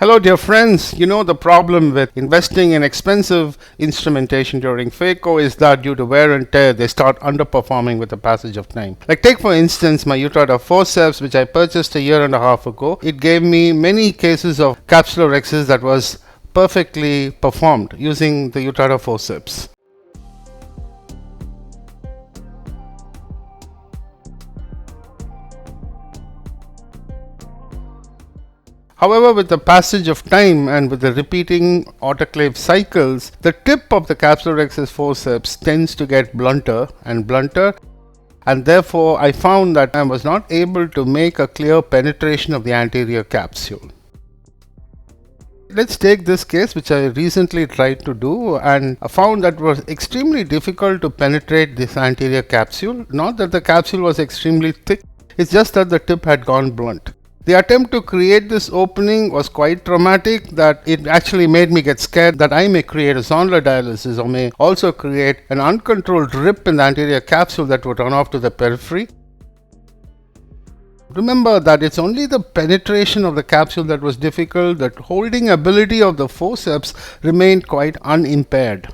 Hello dear friends, you know the problem with investing in expensive instrumentation during phaco is that due to wear and tear they start underperforming with the passage of time. Like take for instance my Utrata forceps which I purchased a year and a half ago. It gave me many cases of capsular Rhexis that was perfectly performed using the Utrata forceps. However, with the passage of time and with the repeating autoclave cycles, the tip of the capsular Rhexis forceps tends to get blunter and blunter, and therefore I found that I was not able to make a clear penetration of the anterior capsule. Let's take this case which I recently tried to do, and I found that it was extremely difficult to penetrate this anterior capsule. Not that the capsule was extremely thick, it's just that the tip had gone blunt. The attempt to create this opening was quite traumatic, that it actually made me get scared that I may create a zonular dialysis or may also create an uncontrolled rip in the anterior capsule that would run off to the periphery. Remember that it's only the penetration of the capsule that was difficult, that holding ability of the forceps remained quite unimpaired.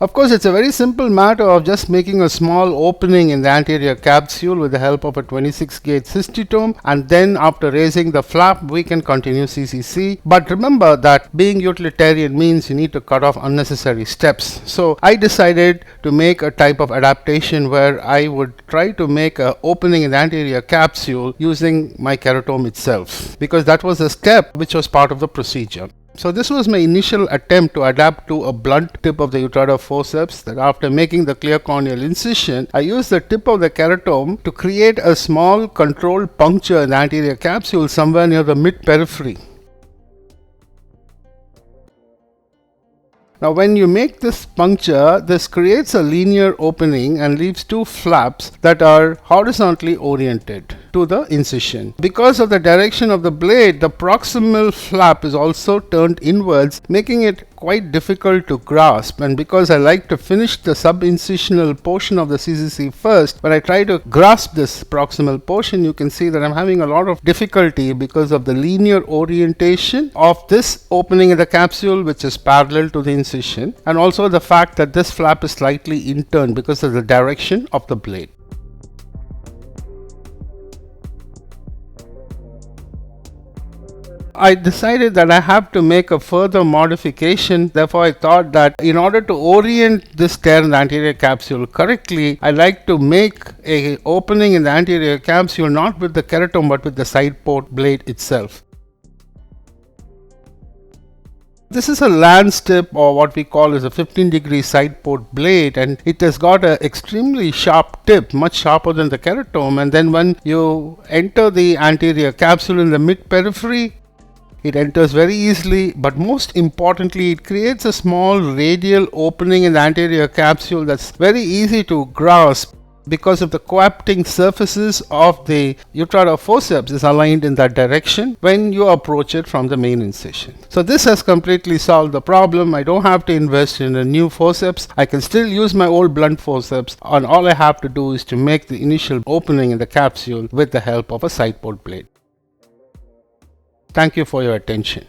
Of course, it's a very simple matter of just making a small opening in the anterior capsule with the help of a 26 gauge cystitome, and then after raising the flap we can continue CCC. But remember that being utilitarian means you need to cut off unnecessary steps. So I decided to make a type of adaptation where I would try to make an opening in the anterior capsule using my keratome itself, because that was a step which was part of the procedure. So this was my initial attempt to adapt to a blunt tip of the Utrata forceps, that after making the clear corneal incision, I used the tip of the keratome to create a small controlled puncture in the anterior capsule somewhere near the mid-periphery. Now when you make this puncture, this creates a linear opening and leaves two flaps that are horizontally oriented to the incision. Because of the direction of the blade, the proximal flap is also turned inwards, making it quite difficult to grasp. And because I like to finish the sub-incisional portion of the CCC first, when I try to grasp this proximal portion, you can see that I'm having a lot of difficulty because of the linear orientation of this opening in the capsule, which is parallel to the incision, and also the fact that this flap is slightly inturned because of the direction of the blade. I decided that I have to make a further modification. Therefore, I thought that in order to orient this tear in the anterior capsule correctly, I like to make an opening in the anterior capsule not with the keratome but with the side port blade itself. This is a lance tip, or what we call as a 15-degree side port blade, and it has got an extremely sharp tip, much sharper than the keratome. And then when you enter the anterior capsule in the mid-periphery, it enters very easily, but most importantly it creates a small radial opening in the anterior capsule that's very easy to grasp because of the coapting surfaces of the Utrata forceps is aligned in that direction when you approach it from the main incision. So this has completely solved the problem. I don't have to invest in a new forceps. I can still use my old blunt forceps, and all I have to do is to make the initial opening in the capsule with the help of a side port blade. Thank you for your attention.